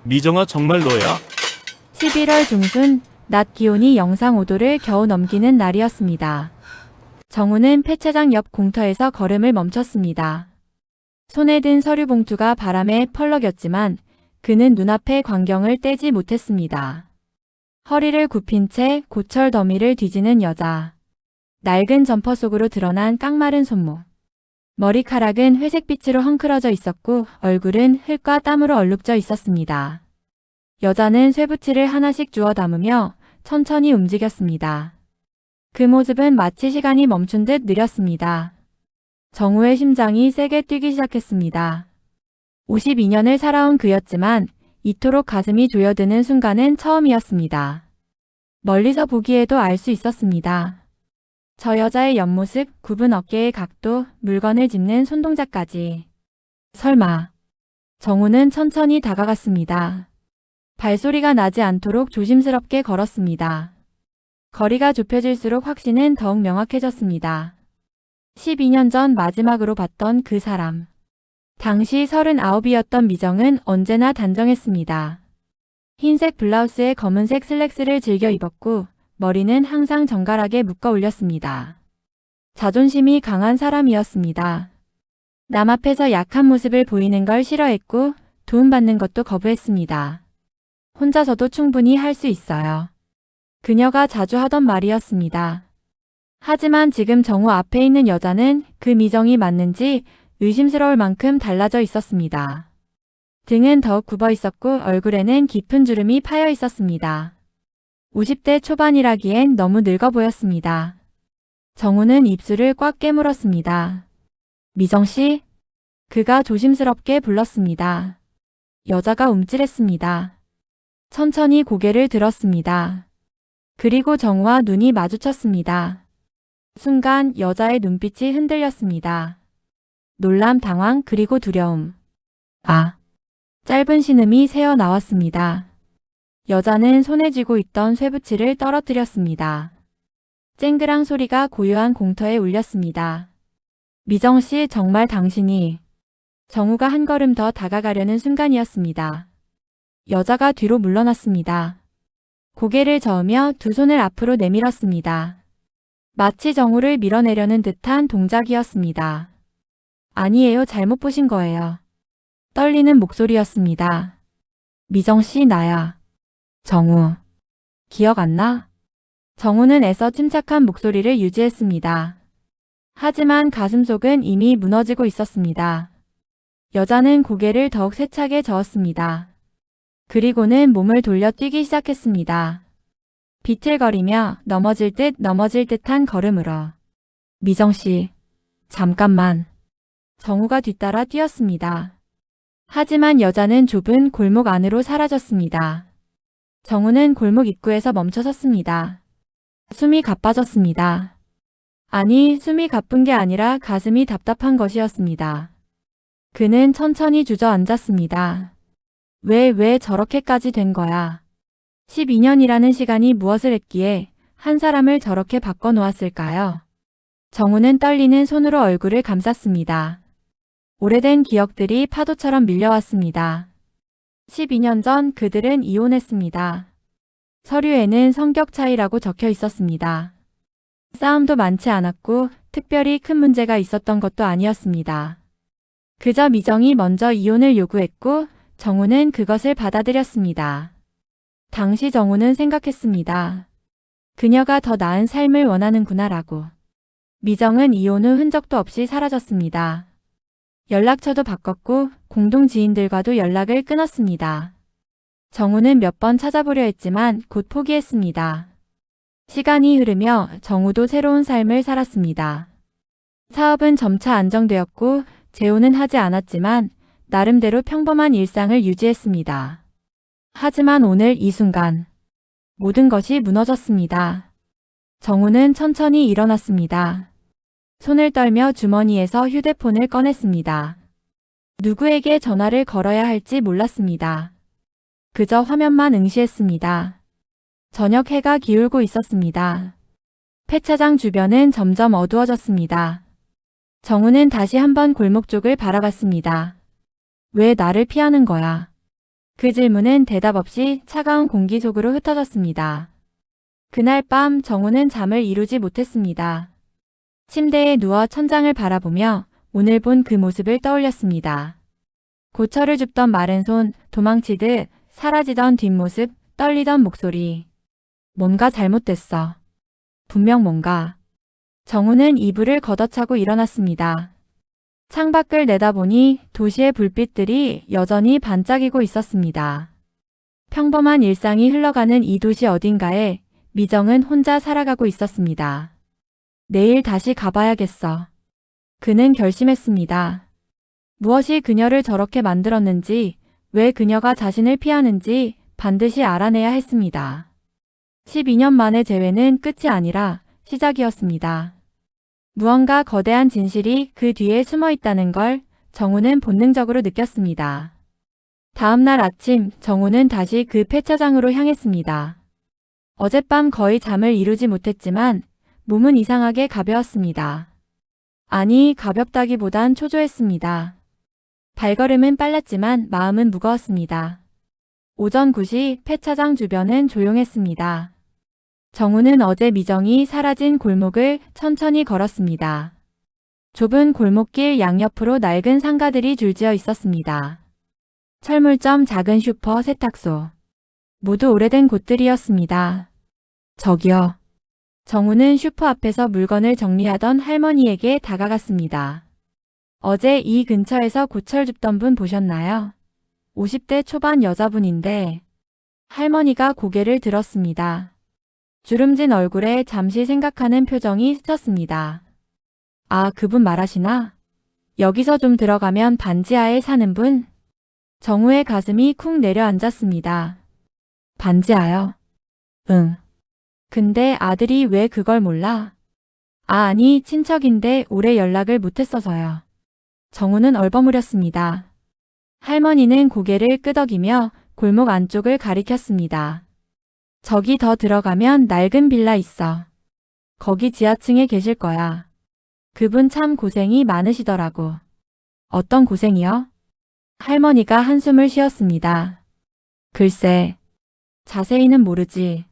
미정아, 정말 너야? 11월 중순 낮 기온이 영상 5도를 겨우 넘기는 날이었습니다. 정우는 폐차장 옆 공터에서 걸음을 멈췄습니다. 손에 든 서류 봉투가 바람에 펄럭였지만 그는 눈앞의 광경을 떼지 못했습니다. 허리를 굽힌 채 고철 더미를 뒤지는 여자. 낡은 점퍼 속으로 드러난 깡마른 손목. 머리카락은 회색빛으로 헝클어져 있었고 얼굴은 흙과 땀으로 얼룩져 있었습니다. 여자는 쇠붙이를 하나씩 주워 담으며 천천히 움직였습니다. 그 모습은 마치 시간이 멈춘 듯 느렸습니다. 정우의 심장이 세게 뛰기 시작했습니다. 52년을 살아온 그였지만 이토록 가슴이 조여드는 순간은 처음이었습니다. 멀리서 보기에도 알 수 있었습니다. 저 여자의 옆모습, 굽은 어깨의 각도, 물건을 짚는 손동작까지. 설마. 정우는 천천히 다가갔습니다. 발소리가 나지 않도록 조심스럽게 걸었습니다. 거리가 좁혀질수록 확신은 더욱 명확해졌습니다. 12년 전 마지막으로 봤던 그 사람. 당시 39이었던 미정은 언제나 단정했습니다. 흰색 블라우스에 검은색 슬랙스를 즐겨 입었고 머리는 항상 정갈하게 묶어 올렸습니다. 자존심이 강한 사람이었습니다. 남 앞에서 약한 모습을 보이는 걸 싫어했고 도움받는 것도 거부했습니다. 혼자서도 충분히 할 수 있어요. 그녀가 자주 하던 말이었습니다. 하지만 지금 정우 앞에 있는 여자는 그 미정이 맞는지 의심스러울 만큼 달라져 있었습니다. 등은 더욱 굽어 있었고 얼굴에는 깊은 주름이 파여 있었습니다. 50대 초반이라기엔 너무 늙어 보였습니다. 정우는 입술을 꽉 깨물었습니다. 미정씨? 그가 조심스럽게 불렀습니다. 여자가 움찔했습니다. 천천히 고개를 들었습니다. 그리고 정우와 눈이 마주쳤습니다. 순간 여자의 눈빛이 흔들렸습니다. 놀람, 당황, 그리고 두려움. 아! 짧은 신음이 새어 나왔습니다. 여자는 손에 쥐고 있던 쇠붙이를 떨어뜨렸습니다. 쨍그랑 소리가 고요한 공터에 울렸습니다. 미정씨, 정말 당신이... 정우가 한 걸음 더 다가가려는 순간이었습니다. 여자가 뒤로 물러났습니다. 고개를 저으며 두 손을 앞으로 내밀었습니다. 마치 정우를 밀어내려는 듯한 동작이었습니다. 아니에요, 잘못 보신 거예요. 떨리는 목소리였습니다. 미정씨, 나야. 정우. 기억 안 나? 정우는 애써 침착한 목소리를 유지했습니다. 하지만 가슴속은 이미 무너지고 있었습니다. 여자는 고개를 더욱 세차게 저었습니다. 그리고는 몸을 돌려 뛰기 시작했습니다. 비틀거리며 넘어질 듯한 걸음으로. 미정씨, 잠깐만. 정우가 뒤따라 뛰었습니다. 하지만 여자는 좁은 골목 안으로 사라졌습니다. 정우는 골목 입구에서 멈춰 섰습니다. 숨이 가빠졌습니다. 아니, 숨이 가쁜 게 아니라 가슴이 답답한 것이었습니다. 그는 천천히 주저앉았습니다. 왜 저렇게까지 된 거야? 12년이라는 시간이 무엇을 했기에 한 사람을 저렇게 바꿔놓았을까요? 정우는 떨리는 손으로 얼굴을 감쌌습니다. 오래된 기억들이 파도처럼 밀려왔습니다. 12년 전 그들은 이혼했습니다. 서류에는 성격 차이라고 적혀 있었습니다. 싸움도 많지 않았고 특별히 큰 문제가 있었던 것도 아니었습니다. 그저 미정이 먼저 이혼을 요구했고 정우는 그것을 받아들였습니다. 당시 정우는 생각했습니다. 그녀가 더 나은 삶을 원하는구나라고. 미정은 이혼 후 흔적도 없이 사라졌습니다. 연락처도 바꿨고 공동 지인들과도 연락을 끊었습니다. 정우는 몇 번 찾아보려 했지만 곧 포기했습니다. 시간이 흐르며 정우도 새로운 삶을 살았습니다. 사업은 점차 안정되었고 재혼은 하지 않았지만 나름대로 평범한 일상을 유지했습니다. 하지만 오늘 이 순간 모든 것이 무너졌습니다. 정우는 천천히 일어났습니다. 손을 떨며 주머니에서 휴대폰을 꺼냈습니다. 누구에게 전화를 걸어야 할지 몰랐습니다. 그저 화면만 응시했습니다. 저녁 해가 기울고 있었습니다. 폐차장 주변은 점점 어두워졌습니다. 정우는 다시 한번 골목 쪽을 바라봤습니다. 왜 나를 피하는 거야? 그 질문은 대답 없이 차가운 공기 속으로 흩어졌습니다. 그날 밤 정우는 잠을 이루지 못했습니다. 침대에 누워 천장을 바라보며 오늘 본 그 모습을 떠올렸습니다. 고철을 줍던 마른 손, 도망치듯 사라지던 뒷모습, 떨리던 목소리. 뭔가 잘못됐어. 분명 뭔가. 정우는 이불을 걷어차고 일어났습니다. 창밖을 내다보니 도시의 불빛들이 여전히 반짝이고 있었습니다. 평범한 일상이 흘러가는 이 도시 어딘가에 미정은 혼자 살아가고 있었습니다. 내일 다시 가봐야겠어. 그는 결심했습니다. 무엇이 그녀를 저렇게 만들었는지, 왜 그녀가 자신을 피하는지 반드시 알아내야 했습니다. 12년 만의 재회는 끝이 아니라 시작이었습니다. 무언가 거대한 진실이 그 뒤에 숨어 있다는 걸 정우는 본능적으로 느꼈습니다. 다음 날 아침 정우는 다시 그 폐차장으로 향했습니다. 어젯밤 거의 잠을 이루지 못했지만 몸은 이상하게 가벼웠습니다. 아니, 가볍다기보단 초조했습니다. 발걸음은 빨랐지만 마음은 무거웠습니다. 오전 9시 폐차장 주변은 조용했습니다. 정우는 어제 미정이 사라진 골목을 천천히 걸었습니다. 좁은 골목길 양옆으로 낡은 상가들이 줄지어 있었습니다. 철물점, 작은 슈퍼, 세탁소. 모두 오래된 곳들이었습니다. 저기요. 정우는 슈퍼 앞에서 물건을 정리하던 할머니에게 다가갔습니다. 어제 이 근처에서 고철 줍던 분 보셨나요? 50대 초반 여자분인데. 할머니가 고개를 들었습니다. 주름진 얼굴에 잠시 생각하는 표정이 스쳤습니다. 아, 그분 말하시나? 여기서 좀 들어가면 반지하에 사는 분? 정우의 가슴이 쿵 내려앉았습니다. 반지하요? 응. 근데 아들이 왜 그걸 몰라? 아니, 친척인데 오래 연락을 못했어서요. 정우는 얼버무렸습니다. 할머니는 고개를 끄덕이며 골목 안쪽을 가리켰습니다. 저기 더 들어가면 낡은 빌라 있어. 거기 지하층에 계실 거야. 그분 참 고생이 많으시더라고. 어떤 고생이요? 할머니가 한숨을 쉬었습니다. 글쎄, 자세히는 모르지.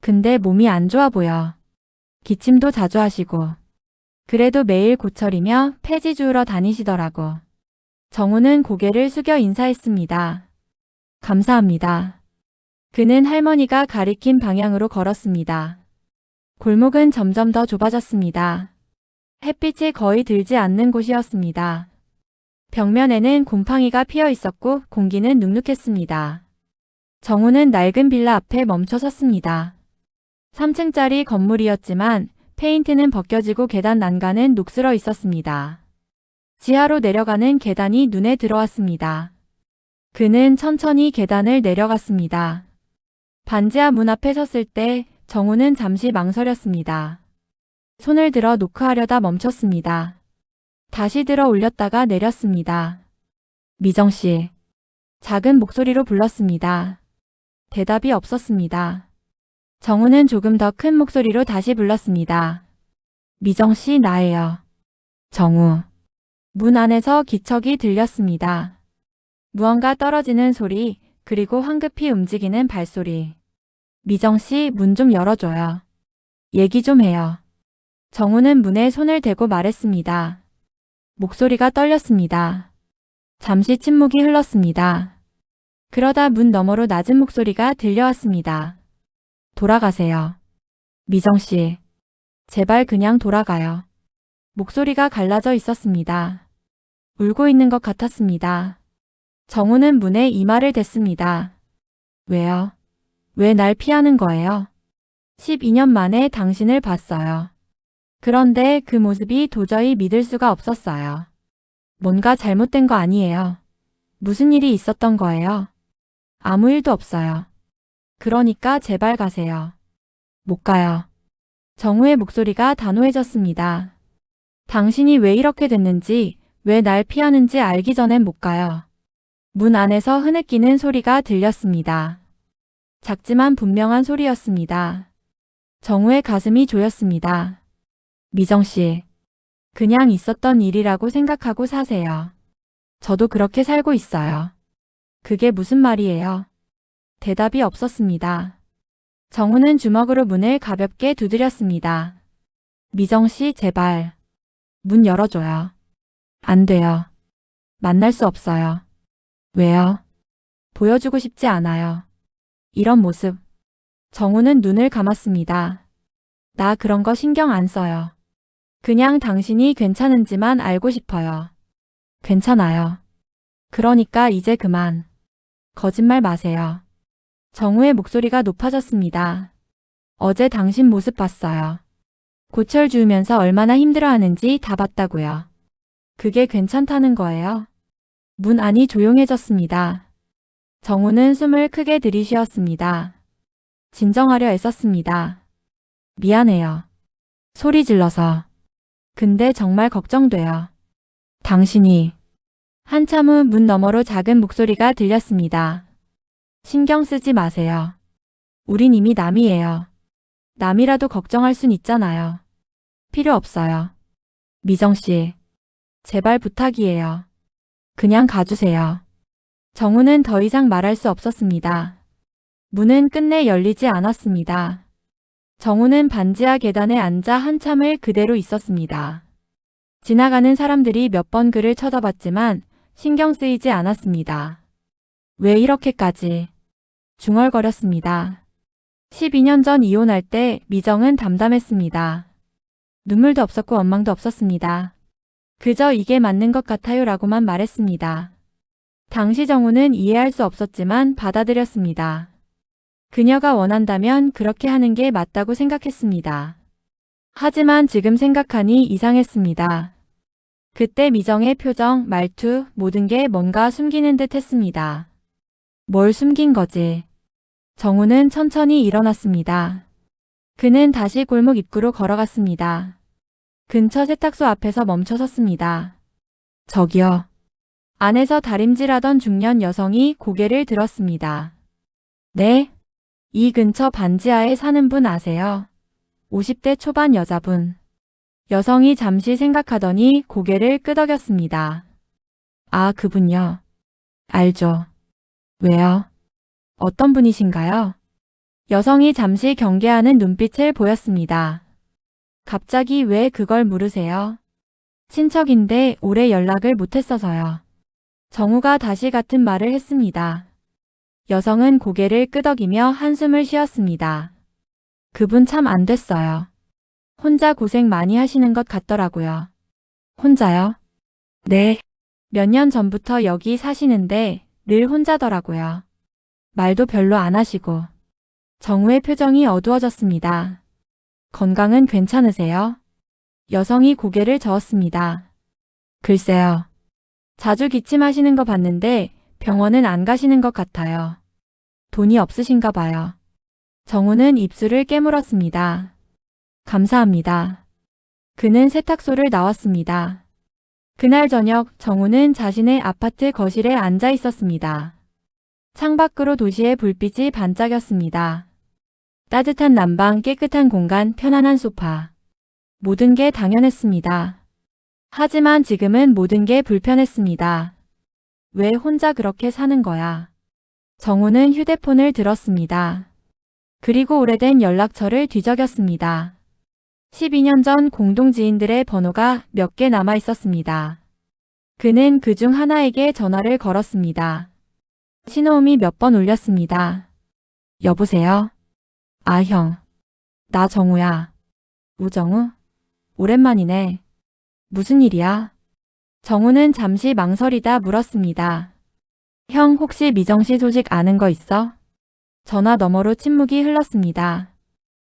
근데 몸이 안 좋아 보여. 기침도 자주 하시고. 그래도 매일 고철이며 폐지 주우러 다니시더라고. 정우는 고개를 숙여 인사했습니다. 감사합니다. 그는 할머니가 가리킨 방향으로 걸었습니다. 골목은 점점 더 좁아졌습니다. 햇빛이 거의 들지 않는 곳이었습니다. 벽면에는 곰팡이가 피어 있었고 공기는 눅눅했습니다. 정우는 낡은 빌라 앞에 멈춰 섰습니다. 3층짜리 건물이었지만 페인트는 벗겨지고 계단 난간은 녹슬어 있었습니다. 지하로 내려가는 계단이 눈에 들어왔습니다. 그는 천천히 계단을 내려갔습니다. 반지하 문 앞에 섰을 때 정우는 잠시 망설였습니다. 손을 들어 노크하려다 멈췄습니다. 다시 들어 올렸다가 내렸습니다. 미정씨. 작은 목소리로 불렀습니다. 대답이 없었습니다. 정우는 조금 더 큰 목소리로 다시 불렀습니다. 미정씨, 나예요. 정우. 문 안에서 기척이 들렸습니다. 무언가 떨어지는 소리, 그리고 황급히 움직이는 발소리. 미정씨, 문 좀 열어줘요. 얘기 좀 해요. 정우는 문에 손을 대고 말했습니다. 목소리가 떨렸습니다. 잠시 침묵이 흘렀습니다. 그러다 문 너머로 낮은 목소리가 들려왔습니다. 돌아가세요. 미정씨. 제발 그냥 돌아가요. 목소리가 갈라져 있었습니다. 울고 있는 것 같았습니다. 정우는 문에 이마를 댔습니다. 왜요? 왜 날 피하는 거예요? 12년 만에 당신을 봤어요. 그런데 그 모습이 도저히 믿을 수가 없었어요. 뭔가 잘못된 거 아니에요. 무슨 일이 있었던 거예요? 아무 일도 없어요. 그러니까 제발 가세요. 못 가요. 정우의 목소리가 단호해졌습니다. 당신이 왜 이렇게 됐는지, 왜 날 피하는지 알기 전엔 못 가요. 문 안에서 흐느끼는 소리가 들렸습니다. 작지만 분명한 소리였습니다. 정우의 가슴이 조였습니다. 미정씨. 그냥 있었던 일이라고 생각하고 사세요. 저도 그렇게 살고 있어요. 그게 무슨 말이에요? 대답이 없었습니다. 정우는 주먹으로 문을 가볍게 두드렸습니다. 미정씨, 제발. 문 열어줘요. 안 돼요. 만날 수 없어요. 왜요? 보여주고 싶지 않아요. 이런 모습. 정우는 눈을 감았습니다. 나 그런 거 신경 안 써요. 그냥 당신이 괜찮은지만 알고 싶어요. 괜찮아요. 그러니까 이제 그만. 거짓말 마세요. 정우의 목소리가 높아졌습니다. 어제 당신 모습 봤어요. 고철 주우면서 얼마나 힘들어하는지 다 봤다고요. 그게 괜찮다는 거예요? 문 안이 조용해졌습니다. 정우는 숨을 크게 들이쉬었습니다. 진정하려 애썼습니다. 미안해요. 소리 질러서. 근데 정말 걱정돼요. 당신이. 한참 후 문 너머로 작은 목소리가 들렸습니다. 신경 쓰지 마세요. 우린 이미 남이에요. 남이라도 걱정할 순 있잖아요. 필요 없어요. 미정씨. 제발 부탁이에요. 그냥 가주세요. 정우는 더 이상 말할 수 없었습니다. 문은 끝내 열리지 않았습니다. 정우는 반지하 계단에 앉아 한참을 그대로 있었습니다. 지나가는 사람들이 몇 번 그를 쳐다봤지만 신경 쓰이지 않았습니다. 왜 이렇게까지? 중얼거렸습니다. 12년 전 이혼할 때 미정은 담담했습니다. 눈물도 없었고 원망도 없었습니다. 그저 이게 맞는 것 같아요 라고만 말했습니다. 당시 정우는 이해할 수 없었지만 받아들였습니다. 그녀가 원한다면 그렇게 하는 게 맞다고 생각했습니다. 하지만 지금 생각하니 이상했습니다. 그때 미정의 표정, 말투, 모든 게 뭔가 숨기는 듯 했습니다. 뭘 숨긴 거지? 정우는 천천히 일어났습니다. 그는 다시 골목 입구로 걸어갔습니다. 근처 세탁소 앞에서 멈춰 섰습니다. 저기요. 안에서 다림질하던 중년 여성이 고개를 들었습니다. 네? 이 근처 반지하에 사는 분 아세요? 50대 초반 여자분. 여성이 잠시 생각하더니 고개를 끄덕였습니다. 아, 그분요. 알죠. 왜요? 어떤 분이신가요? 여성이 잠시 경계하는 눈빛을 보였습니다. 갑자기 왜 그걸 물으세요? 친척인데 오래 연락을 못했어서요. 정우가 다시 같은 말을 했습니다. 여성은 고개를 끄덕이며 한숨을 쉬었습니다. 그분 참 안 됐어요. 혼자 고생 많이 하시는 것 같더라고요. 혼자요? 네. 몇 년 전부터 여기 사시는데 늘 혼자더라고요. 말도 별로 안 하시고. 정우의 표정이 어두워졌습니다. 건강은 괜찮으세요? 여성이 고개를 저었습니다. 글쎄요. 자주 기침하시는 거 봤는데 병원은 안 가시는 것 같아요. 돈이 없으신가 봐요. 정우는 입술을 깨물었습니다. 감사합니다. 그는 세탁소를 나왔습니다. 그날 저녁 정우는 자신의 아파트 거실에 앉아 있었습니다. 창밖으로 도시의 불빛이 반짝였습니다. 따뜻한 난방, 깨끗한 공간, 편안한 소파. 모든 게 당연했습니다. 하지만 지금은 모든 게 불편했습니다. 왜 혼자 그렇게 사는 거야? 정우는 휴대폰을 들었습니다. 그리고 오래된 연락처를 뒤적였습니다. 12년 전 공동 지인들의 번호가 몇 개 남아 있었습니다. 그는 그중 하나에게 전화를 걸었습니다. 신호음이 몇 번 울렸습니다. 여보세요? 아, 형. 나 정우야. 우정우? 오랜만이네. 무슨 일이야? 정우는 잠시 망설이다 물었습니다. 형, 혹시 미정씨 소식 아는 거 있어? 전화 너머로 침묵이 흘렀습니다.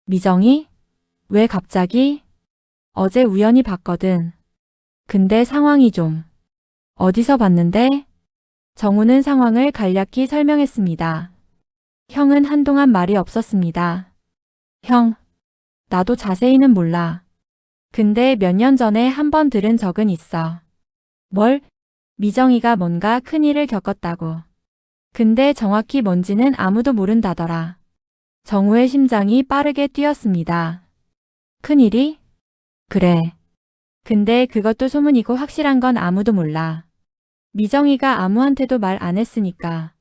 미정이? 왜 갑자기? 어제 우연히 봤거든. 근데 상황이 좀. 어디서 봤는데? 정우는 상황을 간략히 설명했습니다. 형은 한동안 말이 없었습니다. 형, 나도 자세히는 몰라. 근데 몇 년 전에 한 번 들은 적은 있어. 뭘? 미정이가 뭔가 큰일을 겪었다고. 근데 정확히 뭔지는 아무도 모른다더라. 정우의 심장이 빠르게 뛰었습니다. 큰일이? 그래. 근데 그것도 소문이고 확실한 건 아무도 몰라. 미정이가 아무한테도 말 안 했으니까.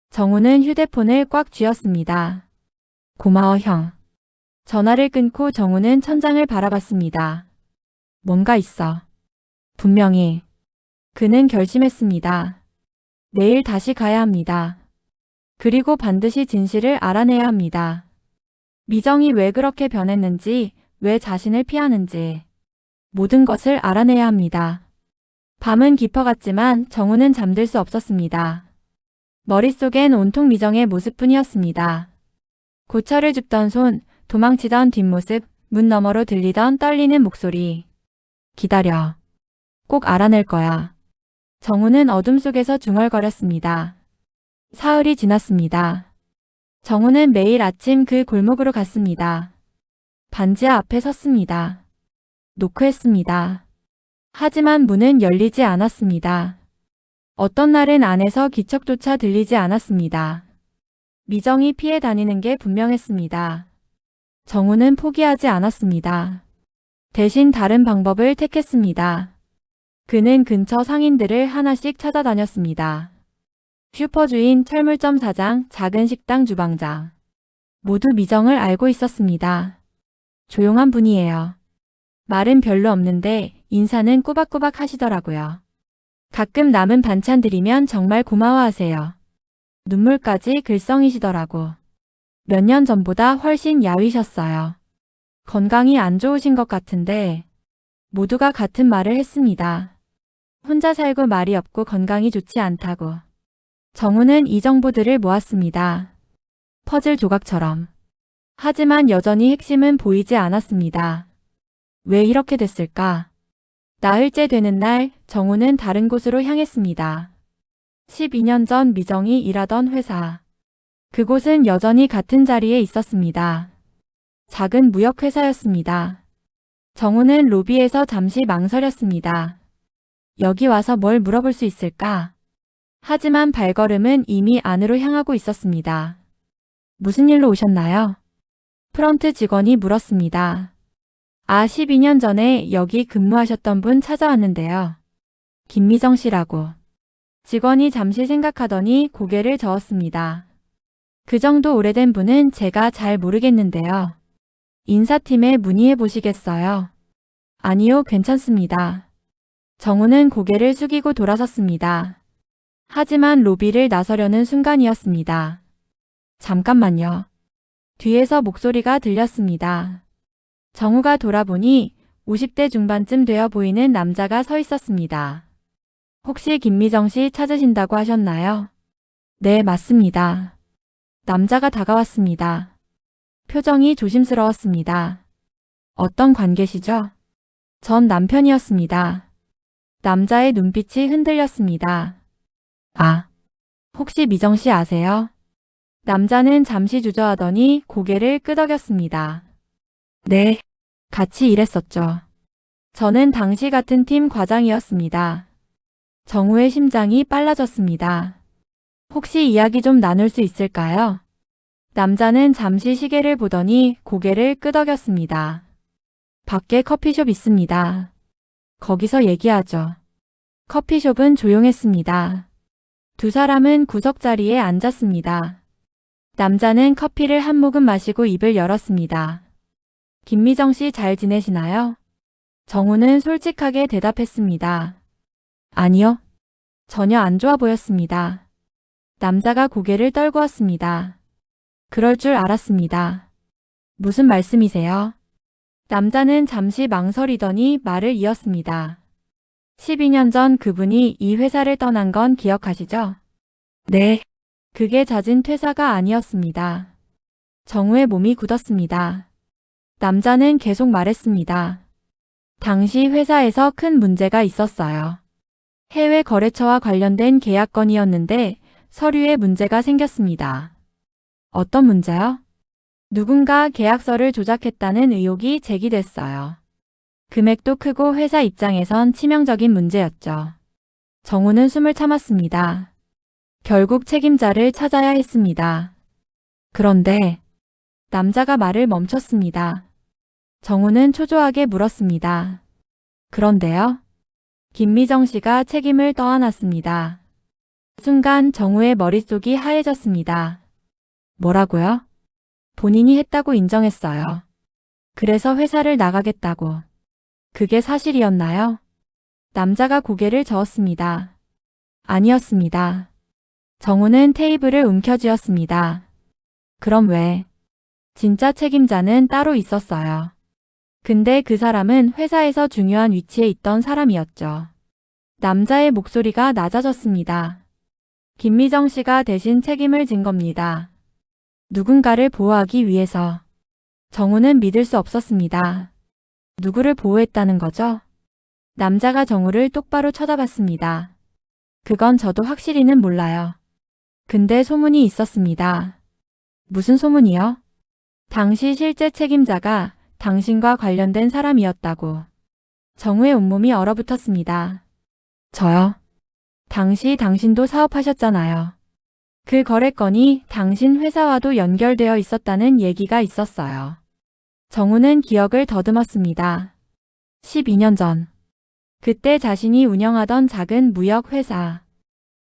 정우는 휴대폰을 꽉 쥐었습니다. 고마워 형. 전화를 끊고 정우는 천장을 바라봤습니다. 뭔가 있어. 분명히. 그는 결심했습니다. 내일 다시 가야 합니다. 그리고 반드시 진실을 알아내야 합니다. 미정이 왜 그렇게 변했는지, 왜 자신을 피하는지 모든 것을 알아내야 합니다. 밤은 깊어갔지만 정우는 잠들 수 없었습니다. 머릿속엔 온통 미정의 모습뿐이었습니다. 고철을 줍던 손, 도망치던 뒷모습, 문 너머로 들리던 떨리는 목소리. 기다려. 꼭 알아낼 거야. 정우는 어둠 속에서 중얼거렸습니다. 사흘이 지났습니다. 정우는 매일 아침 그 골목으로 갔습니다. 반지하 앞에 섰습니다. 노크했습니다. 하지만 문은 열리지 않았습니다. 어떤 날은 안에서 기척조차 들리지 않았습니다. 미정이 피해 다니는 게 분명했습니다. 정우는 포기하지 않았습니다. 대신 다른 방법을 택했습니다. 그는 근처 상인들을 하나씩 찾아다녔습니다. 슈퍼주인, 철물점 사장, 작은 식당 주방장. 모두 미정을 알고 있었습니다. 조용한 분이에요. 말은 별로 없는데 인사는 꼬박꼬박 하시더라고요. 가끔 남은 반찬 드리면 정말 고마워하세요. 눈물까지 글썽이시더라고. 몇 년 전보다 훨씬 야위셨어요. 건강이 안 좋으신 것 같은데 모두가 같은 말을 했습니다. 혼자 살고 말이 없고 건강이 좋지 않다고. 정우는 이 정보들을 모았습니다. 퍼즐 조각처럼. 하지만 여전히 핵심은 보이지 않았습니다. 왜 이렇게 됐을까? 나흘째 되는 날 정우는 다른 곳으로 향했습니다. 12년 전 미정이 일하던 회사. 그곳은 여전히 같은 자리에 있었습니다. 작은 무역회사였습니다. 정우는 로비에서 잠시 망설였습니다. 여기 와서 뭘 물어볼 수 있을까? 하지만 발걸음은 이미 안으로 향하고 있었습니다. 무슨 일로 오셨나요? 프런트 직원이 물었습니다. 12년 전에 여기 근무하셨던 분 찾아왔는데요. 김미정 씨라고. 직원이 잠시 생각하더니 고개를 저었습니다. 그 정도 오래된 분은 제가 잘 모르겠는데요. 인사팀에 문의해 보시겠어요? 아니요, 괜찮습니다. 정우는 고개를 숙이고 돌아섰습니다. 하지만 로비를 나서려는 순간이었습니다. 잠깐만요. 뒤에서 목소리가 들렸습니다. 정우가 돌아보니 50대 중반쯤 되어 보이는 남자가 서 있었습니다. 혹시 김미정 씨 찾으신다고 하셨나요? 네, 맞습니다. 남자가 다가왔습니다. 표정이 조심스러웠습니다. 어떤 관계시죠? 전 남편이었습니다. 남자의 눈빛이 흔들렸습니다. 아, 혹시 미정 씨 아세요? 남자는 잠시 주저하더니 고개를 끄덕였습니다. 네, 같이 일했었죠. 저는 당시 같은 팀 과장이었습니다. 정우의 심장이 빨라졌습니다. 혹시 이야기 좀 나눌 수 있을까요? 남자는 잠시 시계를 보더니 고개를 끄덕였습니다. 밖에 커피숍 있습니다. 거기서 얘기하죠. 커피숍은 조용했습니다. 두 사람은 구석자리에 앉았습니다. 남자는 커피를 한 모금 마시고 입을 열었습니다. 김미정 씨 잘 지내시나요? 정우는 솔직하게 대답했습니다. 아니요. 전혀 안 좋아 보였습니다. 남자가 고개를 떨구었습니다. 그럴 줄 알았습니다. 무슨 말씀이세요? 남자는 잠시 망설이더니 말을 이었습니다. 12년 전 그분이 이 회사를 떠난 건 기억하시죠? 네. 그게 잦은 퇴사가 아니었습니다. 정우의 몸이 굳었습니다. 남자는 계속 말했습니다. 당시 회사에서 큰 문제가 있었어요. 해외 거래처와 관련된 계약 건이었는데 서류에 문제가 생겼습니다. 어떤 문제요? 누군가 계약서를 조작했다는 의혹이 제기됐어요. 금액도 크고 회사 입장에선 치명적인 문제였죠. 정우는 숨을 참았습니다. 결국 책임자를 찾아야 했습니다. 그런데 남자가 말을 멈췄습니다. 정우는 초조하게 물었습니다. 그런데요? 김미정 씨가 책임을 떠안았습니다. 순간 정우의 머릿속이 하얘졌습니다. 뭐라고요? 본인이 했다고 인정했어요. 그래서 회사를 나가겠다고. 그게 사실이었나요? 남자가 고개를 저었습니다. 아니었습니다. 정우는 테이블을 움켜쥐었습니다. 그럼 왜? 진짜 책임자는 따로 있었어요. 근데 그 사람은 회사에서 중요한 위치에 있던 사람이었죠. 남자의 목소리가 낮아졌습니다. 김미정 씨가 대신 책임을 진 겁니다. 누군가를 보호하기 위해서. 정우는 믿을 수 없었습니다. 누구를 보호했다는 거죠? 남자가 정우를 똑바로 쳐다봤습니다. 그건 저도 확실히는 몰라요. 근데 소문이 있었습니다. 무슨 소문이요? 당시 실제 책임자가 당신과 관련된 사람이었다고. 정우의 온몸이 얼어붙었습니다. 저요? 당시 당신도 사업하셨잖아요. 그 거래건이 당신 회사와도 연결되어 있었다는 얘기가 있었어요. 정우는 기억을 더듬었습니다. 12년 전. 그때 자신이 운영하던 작은 무역 회사.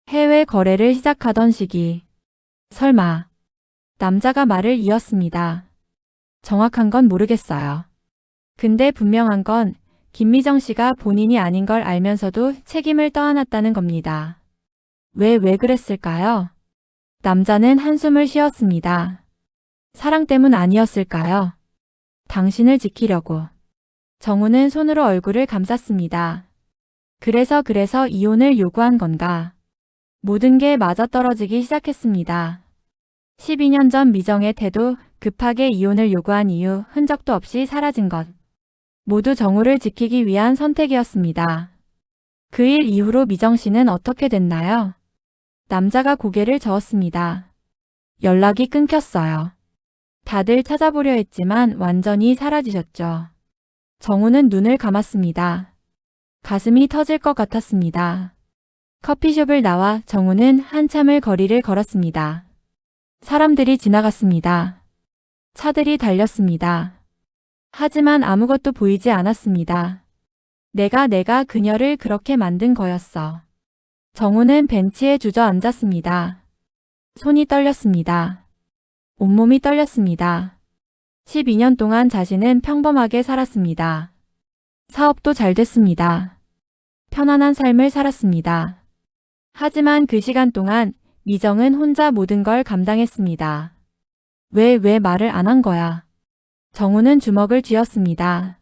해외 거래를 시작하던 시기. 설마. 남자가 말을 이었습니다. 정확한 건 모르겠어요. 근데 분명한 건 김미정 씨가 본인이 아닌 걸 알면서도 책임을 떠안았다는 겁니다. 왜 그랬을까요? 남자는 한숨을 쉬었습니다. 사랑 때문 아니었을까요? 당신을 지키려고. 정우는 손으로 얼굴을 감쌌습니다. 그래서 이혼을 요구한 건가? 모든 게 맞아떨어지기 시작했습니다. 12년 전 미정의 태도, 급하게 이혼을 요구한 이유, 흔적도 없이 사라진 것. 모두 정우를 지키기 위한 선택이었습니다. 그 일 이후로 미정 씨는 어떻게 됐나요? 남자가 고개를 저었습니다. 연락이 끊겼어요. 다들 찾아보려 했지만 완전히 사라지셨죠. 정우는 눈을 감았습니다. 가슴이 터질 것 같았습니다. 커피숍을 나와 정우는 한참을 거리를 걸었습니다. 사람들이 지나갔습니다. 차들이 달렸습니다. 하지만 아무것도 보이지 않았습니다. 내가 그녀를 그렇게 만든 거였어. 정우는 벤치에 주저앉았습니다. 손이 떨렸습니다. 온몸이 떨렸습니다. 12년 동안 자신은 평범하게 살았습니다. 사업도 잘 됐습니다. 편안한 삶을 살았습니다. 하지만 그 시간 동안 미정은 혼자 모든 걸 감당했습니다. 왜 말을 안 한 거야? 정우는 주먹을 쥐었습니다.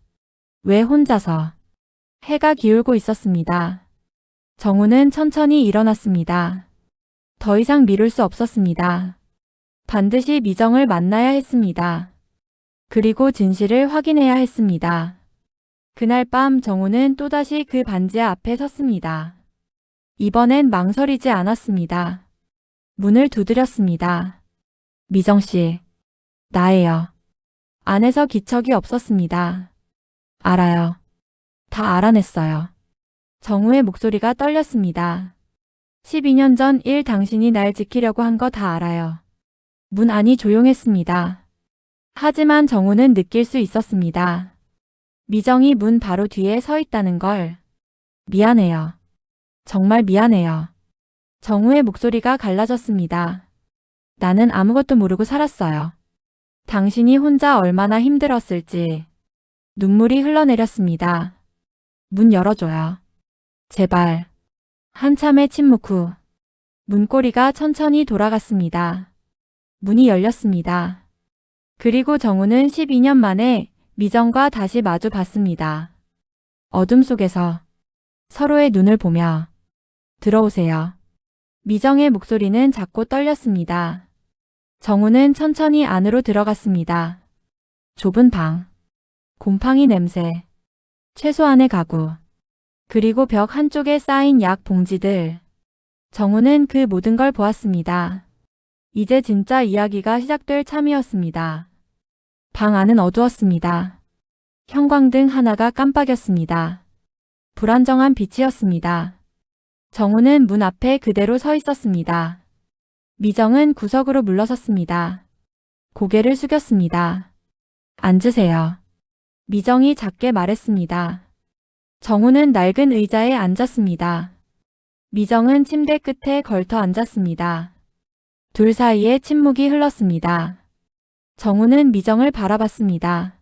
왜 혼자서? 해가 기울고 있었습니다. 정우는 천천히 일어났습니다. 더 이상 미룰 수 없었습니다. 반드시 미정을 만나야 했습니다. 그리고 진실을 확인해야 했습니다. 그날 밤 정우는 또다시 그 반지 앞에 섰습니다. 이번엔 망설이지 않았습니다. 문을 두드렸습니다. 미정 씨, 나예요. 안에서 기척이 없었습니다. 알아요. 다 알아냈어요. 정우의 목소리가 떨렸습니다. 12년 전 일 당신이 날 지키려고 한 거 다 알아요. 문 안이 조용했습니다. 하지만 정우는 느낄 수 있었습니다. 미정이 문 바로 뒤에 서 있다는 걸. 미안해요. 정말 미안해요. 정우의 목소리가 갈라졌습니다. 나는 아무것도 모르고 살았어요. 당신이 혼자 얼마나 힘들었을지. 눈물이 흘러내렸습니다. 문 열어줘요. 제발. 한참의 침묵 후 문고리가 천천히 돌아갔습니다. 문이 열렸습니다. 그리고 정우는 12년 만에 미정과 다시 마주 봤습니다. 어둠 속에서 서로의 눈을 보며 들어오세요. 미정의 목소리는 작고 떨렸습니다. 정우는 천천히 안으로 들어갔습니다. 좁은 방, 곰팡이 냄새, 최소한의 가구, 그리고 벽 한쪽에 쌓인 약 봉지들. 정우는 그 모든 걸 보았습니다. 이제 진짜 이야기가 시작될 참이었습니다. 방 안은 어두웠습니다. 형광등 하나가 깜빡였습니다. 불안정한 빛이었습니다. 정우는 문 앞에 그대로 서 있었습니다. 미정은 구석으로 물러섰습니다. 고개를 숙였습니다. 앉으세요. 미정이 작게 말했습니다. 정우는 낡은 의자에 앉았습니다. 미정은 침대 끝에 걸터 앉았습니다. 둘 사이에 침묵이 흘렀습니다. 정우는 미정을 바라봤습니다.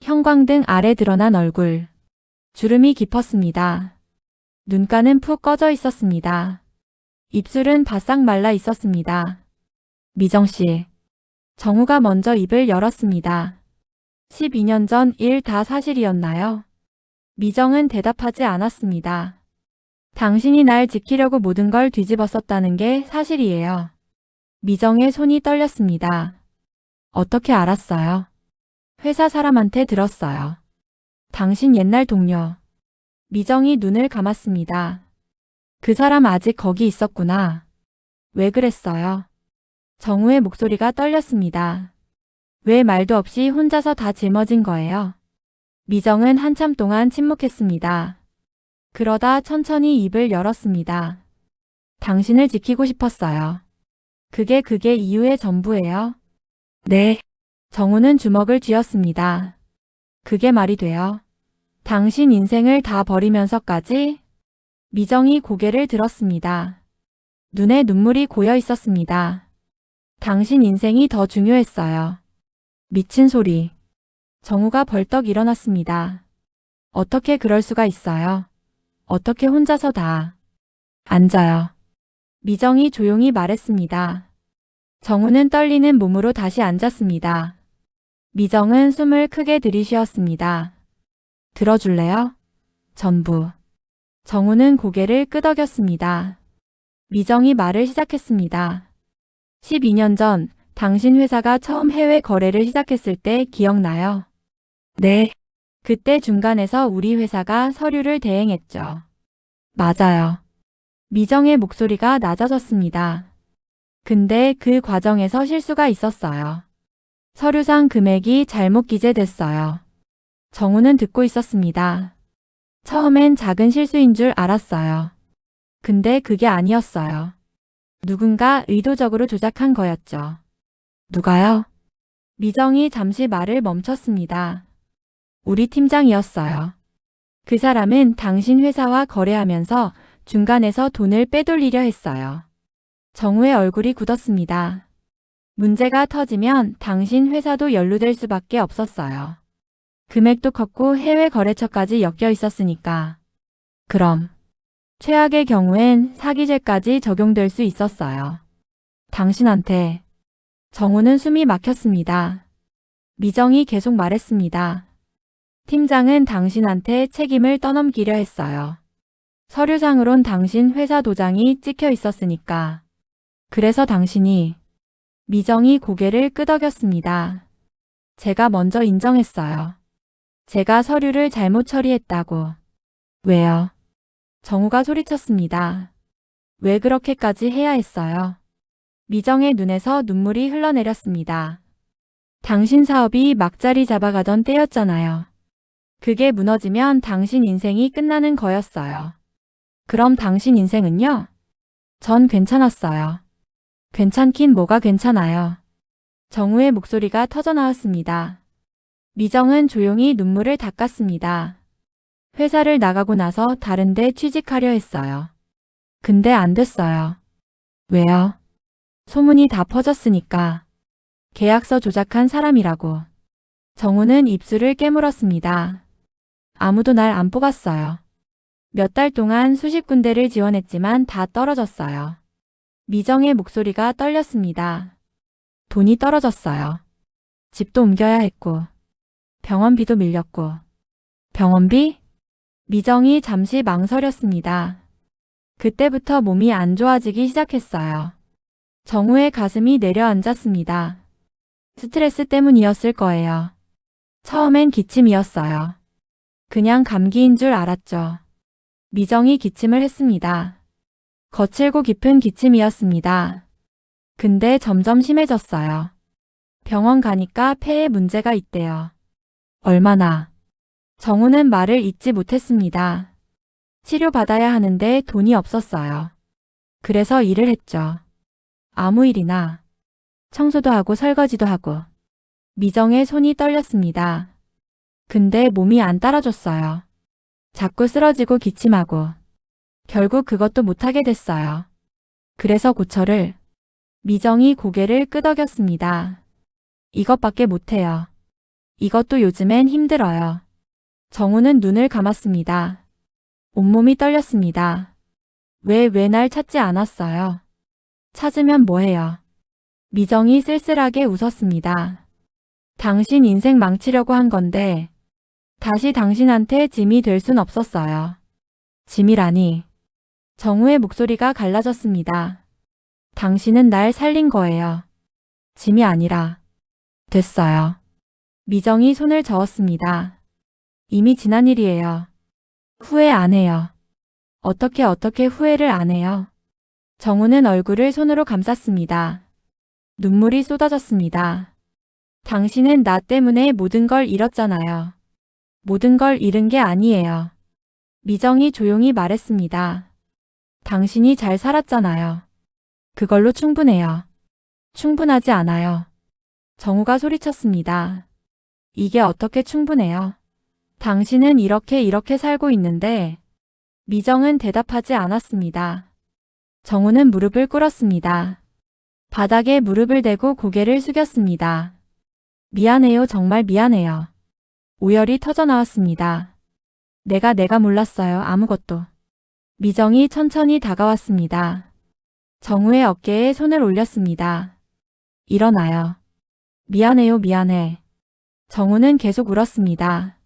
형광등 아래 드러난 얼굴. 주름이 깊었습니다. 눈가는 푹 꺼져 있었습니다. 입술은 바싹 말라 있었습니다. 미정 씨. 정우가 먼저 입을 열었습니다. 12년 전 일 다 사실이었나요? 미정은 대답하지 않았습니다. 당신이 날 지키려고 모든 걸 뒤집었었다는 게 사실이에요. 미정의 손이 떨렸습니다. 어떻게 알았어요? 회사 사람한테 들었어요. 당신 옛날 동료. 미정이 눈을 감았습니다. 그 사람 아직 거기 있었구나. 왜 그랬어요? 정우의 목소리가 떨렸습니다. 왜 말도 없이 혼자서 다 짊어진 거예요? 미정은 한참 동안 침묵했습니다. 그러다 천천히 입을 열었습니다. 당신을 지키고 싶었어요. 그게 이유의 전부예요? 네. 정우는 주먹을 쥐었습니다. 그게 말이 돼요? 당신 인생을 다 버리면서까지? 미정이 고개를 들었습니다. 눈에 눈물이 고여 있었습니다. 당신 인생이 더 중요했어요. 미친 소리. 정우가 벌떡 일어났습니다. 어떻게 그럴 수가 있어요? 어떻게 혼자서 다. 앉아요. 미정이 조용히 말했습니다. 정우는 떨리는 몸으로 다시 앉았습니다. 미정은 숨을 크게 들이쉬었습니다. 들어줄래요? 전부. 정우는 고개를 끄덕였습니다. 미정이 말을 시작했습니다. 12년 전 당신 회사가 처음 해외 거래를 시작했을 때 기억나요? 네. 그때 중간에서 우리 회사가 서류를 대행했죠. 맞아요. 미정의 목소리가 낮아졌습니다. 근데 그 과정에서 실수가 있었어요. 서류상 금액이 잘못 기재됐어요. 정우는 듣고 있었습니다. 처음엔 작은 실수인 줄 알았어요. 근데 그게 아니었어요. 누군가 의도적으로 조작한 거였죠. 누가요? 미정이 잠시 말을 멈췄습니다. 우리 팀장이었어요. 그 사람은 당신 회사와 거래하면서 중간에서 돈을 빼돌리려 했어요. 정우의 얼굴이 굳었습니다. 문제가 터지면 당신 회사도 연루될 수밖에 없었어요. 금액도 컸고 해외 거래처까지 엮여 있었으니까. 그럼 최악의 경우엔 사기죄까지 적용될 수 있었어요. 당신한테. 정우는 숨이 막혔습니다. 미정이 계속 말했습니다. 팀장은 당신한테 책임을 떠넘기려 했어요. 서류상으론 당신 회사 도장이 찍혀 있었으니까. 그래서 당신이. 미정이 고개를 끄덕였습니다. 제가 먼저 인정했어요. 제가 서류를 잘못 처리했다고. 왜요? 정우가 소리쳤습니다. 왜 그렇게까지 해야 했어요? 미정의 눈에서 눈물이 흘러내렸습니다. 당신 사업이 막 자리 잡아가던 때였잖아요. 그게 무너지면 당신 인생이 끝나는 거였어요. 그럼 당신 인생은요? 전 괜찮았어요. 괜찮긴 뭐가 괜찮아요. 정우의 목소리가 터져나왔습니다. 미정은 조용히 눈물을 닦았습니다. 회사를 나가고 나서 다른 데 취직하려 했어요. 근데 안 됐어요. 왜요? 소문이 다 퍼졌으니까. 계약서 조작한 사람이라고. 정우는 입술을 깨물었습니다. 아무도 날 안 뽑았어요. 몇 달 동안 수십 군데를 지원했지만 다 떨어졌어요. 미정의 목소리가 떨렸습니다. 돈이 떨어졌어요. 집도 옮겨야 했고. 병원비도 밀렸고. 병원비? 미정이 잠시 망설였습니다. 그때부터 몸이 안 좋아지기 시작했어요. 정우의 가슴이 내려앉았습니다. 스트레스 때문이었을 거예요. 처음엔 기침이었어요. 그냥 감기인 줄 알았죠. 미정이 기침을 했습니다. 거칠고 깊은 기침이었습니다. 근데 점점 심해졌어요. 병원 가니까 폐에 문제가 있대요. 얼마나? 정우는 말을 잇지 못했습니다. 치료받아야 하는데 돈이 없었어요. 그래서 일을 했죠. 아무 일이나. 청소도 하고 설거지도 하고. 미정의 손이 떨렸습니다. 근데 몸이 안 따라줬어요. 자꾸 쓰러지고 기침하고. 결국 그것도 못하게 됐어요. 그래서 고철을 미정이 고개를 끄덕였습니다. 이것밖에 못해요. 이것도 요즘엔 힘들어요. 정우는 눈을 감았습니다. 온몸이 떨렸습니다. 왜 날 찾지 않았어요? 찾으면 뭐해요? 미정이 쓸쓸하게 웃었습니다. 당신 인생 망치려고 한 건데 다시 당신한테 짐이 될 순 없었어요. 짐이라니. 정우의 목소리가 갈라졌습니다. 당신은 날 살린 거예요. 짐이 아니라. 됐어요. 미정이 손을 저었습니다. 이미 지난 일이에요. 후회 안 해요. 어떻게 후회를 안 해요? 정우는 얼굴을 손으로 감쌌습니다. 눈물이 쏟아졌습니다. 당신은 나 때문에 모든 걸 잃었잖아요. 모든 걸 잃은 게 아니에요. 미정이 조용히 말했습니다. 당신이 잘 살았잖아요. 그걸로 충분해요. 충분하지 않아요. 정우가 소리쳤습니다. 이게 어떻게 충분해요? 당신은 이렇게 살고 있는데. 미정은 대답하지 않았습니다. 정우는 무릎을 꿇었습니다. 바닥에 무릎을 대고 고개를 숙였습니다. 미안해요. 정말 미안해요. 오열이 터져나왔습니다. 내가 몰랐어요. 아무것도. 미정이 천천히 다가왔습니다. 정우의 어깨에 손을 올렸습니다. 일어나요. 미안해요. 미안해. 정우는 계속 울었습니다.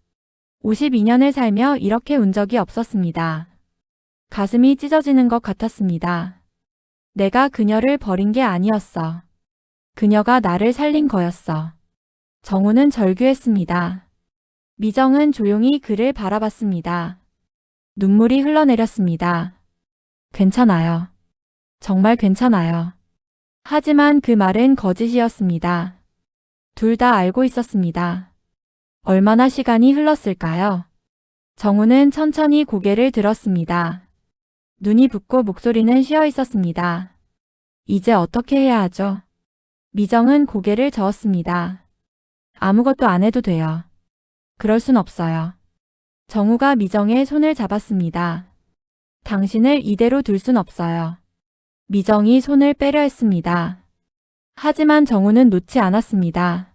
52년을 살며 이렇게 운 적이 없었습니다. 가슴이 찢어지는 것 같았습니다. 내가 그녀를 버린 게 아니었어. 그녀가 나를 살린 거였어. 정우는 절규했습니다. 미정은 조용히 그를 바라봤습니다. 눈물이 흘러내렸습니다. 괜찮아요. 정말 괜찮아요. 하지만 그 말은 거짓이었습니다. 둘 다 알고 있었습니다. 얼마나 시간이 흘렀을까요? 정우는 천천히 고개를 들었습니다. 눈이 붓고 목소리는 쉬어 있었습니다. 이제 어떻게 해야 하죠? 미정은 고개를 저었습니다. 아무것도 안 해도 돼요. 그럴 순 없어요. 정우가 미정의 손을 잡았습니다. 당신을 이대로 둘 순 없어요. 미정이 손을 빼려 했습니다. 하지만 정우는 놓지 않았습니다.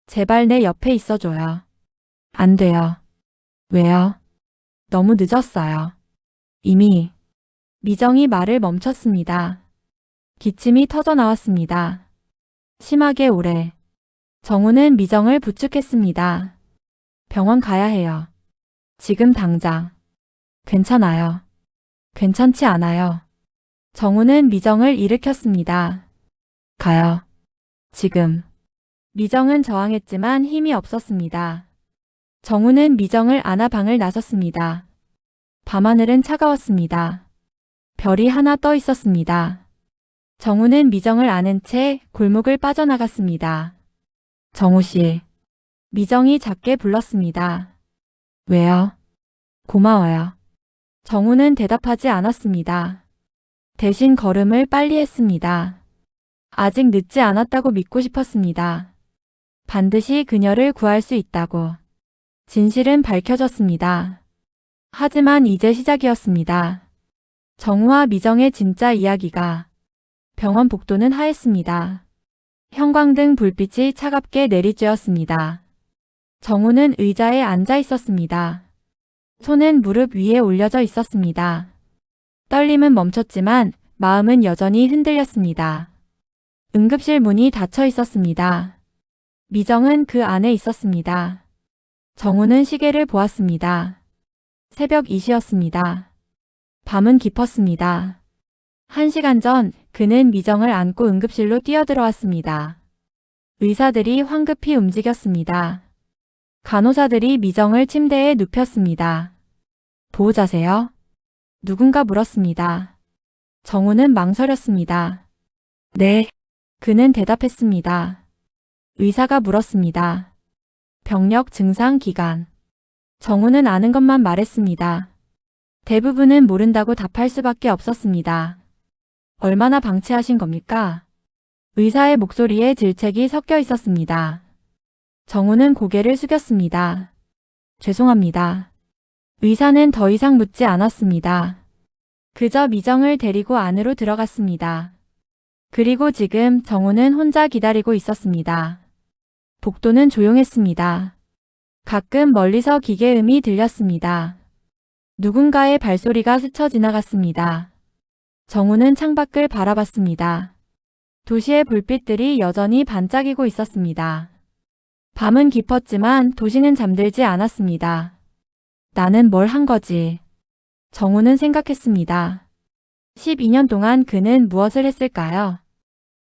제발 내 옆에 있어줘요. 안 돼요. 왜요? 너무 늦었어요. 이미. 미정이 말을 멈췄습니다. 기침이 터져나왔습니다. 심하게 오래. 정우는 미정을 부축했습니다. 병원 가야 해요. 지금 당장. 괜찮아요. 괜찮지 않아요. 정우는 미정을 일으켰습니다. 가요. 지금. 미정은 저항했지만 힘이 없었습니다. 정우는 미정을 안아 방을 나섰습니다. 밤하늘은 차가웠습니다. 별이 하나 떠 있었습니다. 정우는 미정을 안은 채 골목을 빠져나갔습니다. 정우 씨. 미정이 작게 불렀습니다. 왜요? 고마워요. 정우는 대답하지 않았습니다. 대신 걸음을 빨리 했습니다. 아직 늦지 않았다고 믿고 싶었습니다. 반드시 그녀를 구할 수 있다고. 진실은 밝혀졌습니다. 하지만 이제 시작이었습니다. 정우와 미정의 진짜 이야기가. 병원 복도는 하였습니다. 형광등 불빛이 차갑게 내리쬐었습니다. 정우는 의자에 앉아 있었습니다. 손은 무릎 위에 올려져 있었습니다. 떨림은 멈췄지만 마음은 여전히 흔들렸습니다. 응급실 문이 닫혀 있었습니다. 미정은 그 안에 있었습니다. 정우는 시계를 보았습니다. 새벽 2시였습니다. 밤은 깊었습니다. 1시간 전 그는 미정을 안고 응급실로 뛰어들어왔습니다. 의사들이 황급히 움직였습니다. 간호사들이 미정을 침대에 눕혔습니다. 보호자세요? 누군가 물었습니다. 정우는 망설였습니다. 네. 그는 대답했습니다. 의사가 물었습니다. 병력 증상 기간. 정우는 아는 것만 말했습니다. 대부분은 모른다고 답할 수밖에 없었습니다. 얼마나 방치하신 겁니까? 의사의 목소리에 질책이 섞여 있었습니다. 정우는 고개를 숙였습니다. 죄송합니다. 의사는 더 이상 묻지 않았습니다. 그저 미정을 데리고 안으로 들어갔습니다. 그리고 지금 정우는 혼자 기다리고 있었습니다. 복도는 조용했습니다. 가끔 멀리서 기계음이 들렸습니다. 누군가의 발소리가 스쳐 지나갔습니다. 정우는 창밖을 바라봤습니다. 도시의 불빛들이 여전히 반짝이고 있었습니다. 밤은 깊었지만 도시는 잠들지 않았습니다. 나는 뭘 한 거지? 정우는 생각했습니다. 12년 동안 그는 무엇을 했을까요?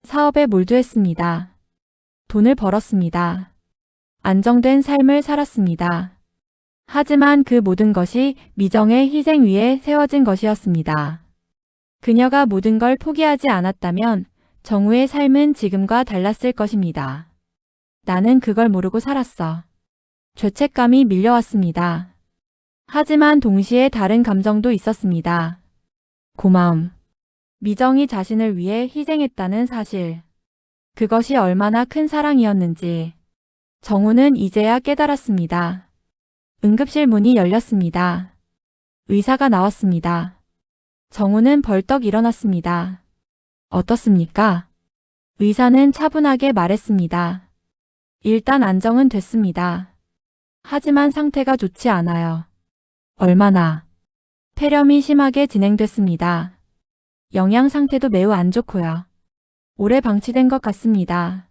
사업에 몰두했습니다. 돈을 벌었습니다. 안정된 삶을 살았습니다. 하지만 그 모든 것이 미정의 희생 위에 세워진 것이었습니다. 그녀가 모든 걸 포기하지 않았다면 정우의 삶은 지금과 달랐을 것입니다. 나는 그걸 모르고 살았어. 죄책감이 밀려왔습니다. 하지만 동시에 다른 감정도 있었습니다. 고마움. 미정이 자신을 위해 희생했다는 사실. 그것이 얼마나 큰 사랑이었는지. 정우는 이제야 깨달았습니다. 응급실 문이 열렸습니다. 의사가 나왔습니다. 정우는 벌떡 일어났습니다. 어떻습니까? 의사는 차분하게 말했습니다. 일단 안정은 됐습니다. 하지만 상태가 좋지 않아요. 얼마나? 폐렴이 심하게 진행됐습니다. 영양 상태도 매우 안 좋고요. 오래 방치된 것 같습니다.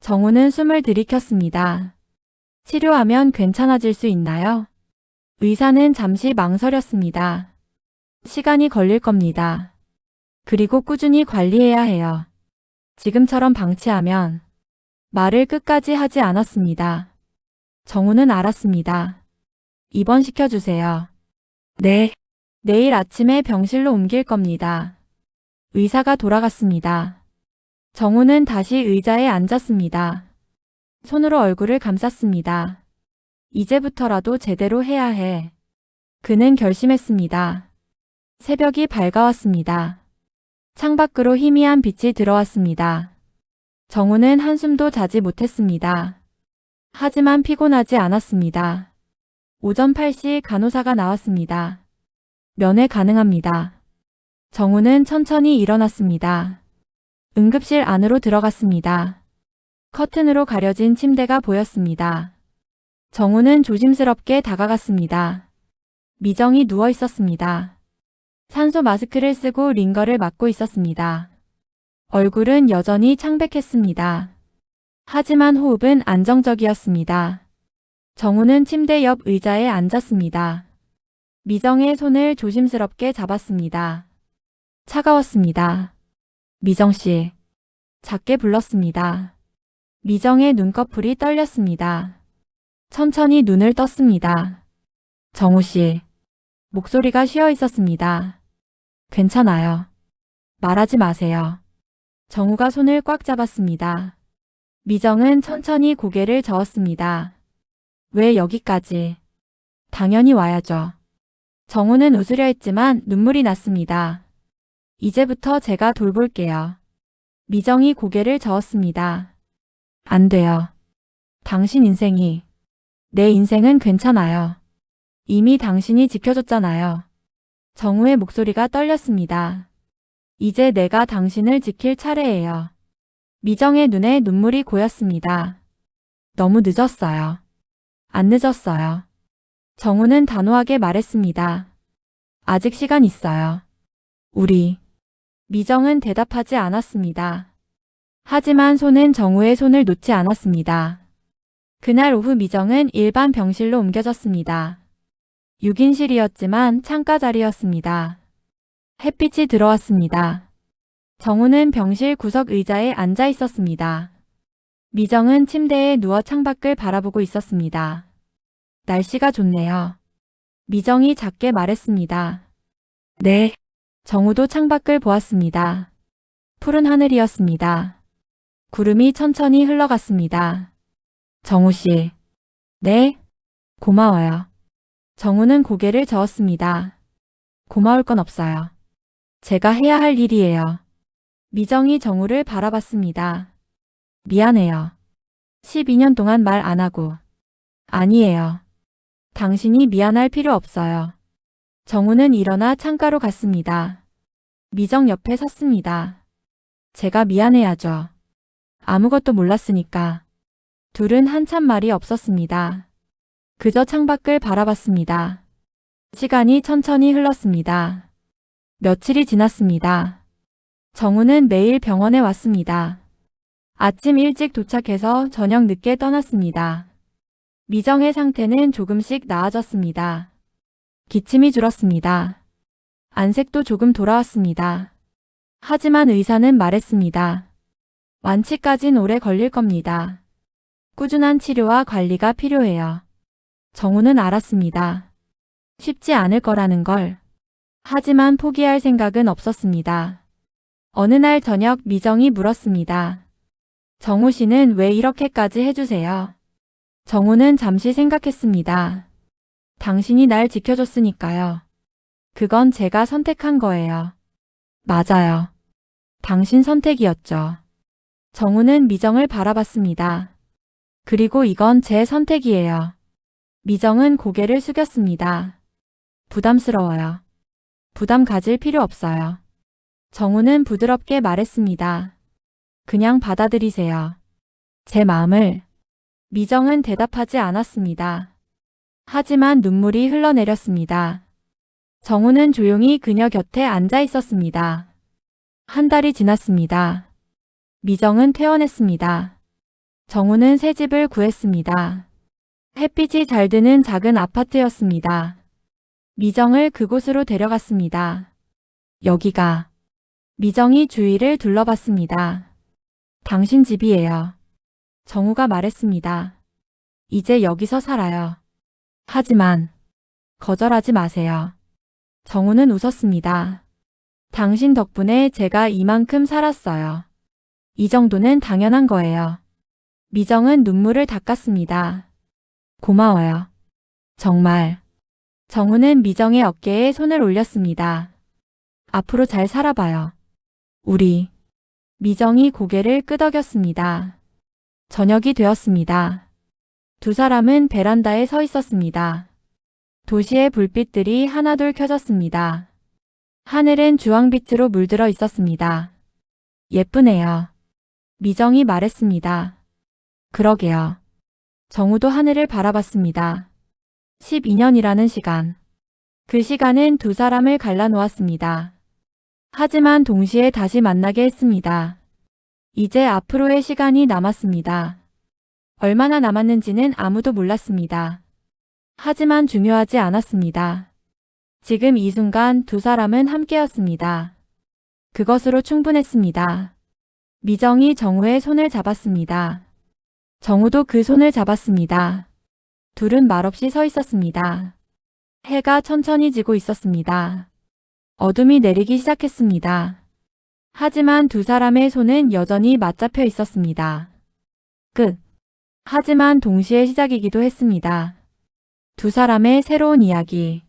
정우는 숨을 들이켰습니다. 치료하면 괜찮아질 수 있나요? 의사는 잠시 망설였습니다. 시간이 걸릴 겁니다. 그리고 꾸준히 관리해야 해요. 지금처럼 방치하면 말을 끝까지 하지 않았습니다. 정우는 알았습니다. 입원시켜주세요. 네. 내일 아침에 병실로 옮길 겁니다. 의사가 돌아갔습니다. 정우는 다시 의자에 앉았습니다. 손으로 얼굴을 감쌌습니다. 이제부터라도 제대로 해야 해. 그는 결심했습니다. 새벽이 밝아왔습니다. 창밖으로 희미한 빛이 들어왔습니다. 정우는 한숨도 자지 못했습니다. 하지만 피곤하지 않았습니다. 오전 8시 간호사가 나왔습니다. 면회 가능합니다. 정우는 천천히 일어났습니다. 응급실 안으로 들어갔습니다. 커튼으로 가려진 침대가 보였습니다. 정우는 조심스럽게 다가갔습니다. 미정이 누워 있었습니다. 산소 마스크를 쓰고 링거를 맞고 있었습니다. 얼굴은 여전히 창백했습니다. 하지만 호흡은 안정적이었습니다. 정우는 침대 옆 의자에 앉았습니다. 미정의 손을 조심스럽게 잡았습니다. 차가웠습니다. 미정 씨. 작게 불렀습니다. 미정의 눈꺼풀이 떨렸습니다. 천천히 눈을 떴습니다. 정우 씨. 목소리가 쉬어 있었습니다. 괜찮아요. 말하지 마세요. 정우가 손을 꽉 잡았습니다. 미정은 천천히 고개를 저었습니다. 왜 여기까지? 당연히 와야죠. 정우는 웃으려 했지만 눈물이 났습니다. 이제부터 제가 돌볼게요. 미정이 고개를 저었습니다. 안 돼요. 당신 인생이. 내 인생은 괜찮아요. 이미 당신이 지켜줬잖아요. 정우의 목소리가 떨렸습니다. 이제 내가 당신을 지킬 차례예요. 미정의 눈에 눈물이 고였습니다. 너무 늦었어요. 안 늦었어요. 정우는 단호하게 말했습니다. 아직 시간 있어요. 우리. 미정은 대답하지 않았습니다. 하지만 손은 정우의 손을 놓지 않았습니다. 그날 오후 미정은 일반 병실로 옮겨졌습니다. 6인실이었지만 창가 자리였습니다. 햇빛이 들어왔습니다. 정우는 병실 구석 의자에 앉아 있었습니다. 미정은 침대에 누워 창밖을 바라보고 있었습니다. 날씨가 좋네요. 미정이 작게 말했습니다. 네. 정우도 창밖을 보았습니다. 푸른 하늘이었습니다. 구름이 천천히 흘러갔습니다. 정우 씨. 네. 고마워요. 정우는 고개를 저었습니다. 고마울 건 없어요. 제가 해야 할 일이에요. 미정이 정우를 바라봤습니다. 미안해요. 12년 동안 말 안 하고. 아니에요. 당신이 미안할 필요 없어요. 정우는 일어나 창가로 갔습니다. 미정 옆에 섰습니다. 제가 미안해야죠. 아무것도 몰랐으니까. 둘은 한참 말이 없었습니다. 그저 창밖을 바라봤습니다. 시간이 천천히 흘렀습니다. 며칠이 지났습니다. 정우는 매일 병원에 왔습니다. 아침 일찍 도착해서 저녁 늦게 떠났습니다. 미정의 상태는 조금씩 나아졌습니다. 기침이 줄었습니다. 안색도 조금 돌아왔습니다. 하지만 의사는 말했습니다. 완치까진 오래 걸릴 겁니다. 꾸준한 치료와 관리가 필요해요. 정우는 알았습니다. 쉽지 않을 거라는 걸. 하지만 포기할 생각은 없었습니다. 어느 날 저녁 미정이 물었습니다. 정우 씨는 왜 이렇게까지 해주세요? 정우는 잠시 생각했습니다. 당신이 날 지켜줬으니까요. 그건 제가 선택한 거예요. 맞아요. 당신 선택이었죠. 정우는 미정을 바라봤습니다. 그리고 이건 제 선택이에요. 미정은 고개를 숙였습니다. 부담스러워요. 부담 가질 필요 없어요. 정우는 부드럽게 말했습니다. 그냥 받아들이세요. 제 마음을. 미정은 대답하지 않았습니다. 하지만 눈물이 흘러내렸습니다. 정우는 조용히 그녀 곁에 앉아 있었습니다. 한 달이 지났습니다. 미정은 퇴원했습니다. 정우는 새 집을 구했습니다. 햇빛이 잘 드는 작은 아파트였습니다. 미정을 그곳으로 데려갔습니다. 여기가. 미정이 주위를 둘러봤습니다. 당신 집이에요. 정우가 말했습니다. 이제 여기서 살아요. 하지만 거절하지 마세요. 정우는 웃었습니다. 당신 덕분에 제가 이만큼 살았어요. 이 정도는 당연한 거예요. 미정은 눈물을 닦았습니다. 고마워요. 정말. 정우는 미정의 어깨에 손을 올렸습니다. 앞으로 잘 살아봐요. 우리. 미정이 고개를 끄덕였습니다. 저녁이 되었습니다. 두 사람은 베란다에 서 있었습니다. 도시의 불빛들이 하나둘 켜졌습니다. 하늘은 주황빛으로 물들어 있었습니다. 예쁘네요. 미정이 말했습니다. 그러게요. 정우도 하늘을 바라봤습니다. 12년이라는 시간. 그 시간은 두 사람을 갈라놓았습니다. 하지만 동시에 다시 만나게 했습니다. 이제 앞으로의 시간이 남았습니다. 얼마나 남았는지는 아무도 몰랐습니다. 하지만 중요하지 않았습니다. 지금 이 순간 두 사람은 함께였습니다. 그것으로 충분했습니다. 미정이 정우의 손을 잡았습니다. 정우도 그 손을 잡았습니다. 둘은 말없이 서 있었습니다. 해가 천천히 지고 있었습니다. 어둠이 내리기 시작했습니다. 하지만 두 사람의 손은 여전히 맞잡혀 있었습니다. 끝. 하지만 동시에 시작이기도 했습니다. 두 사람의 새로운 이야기.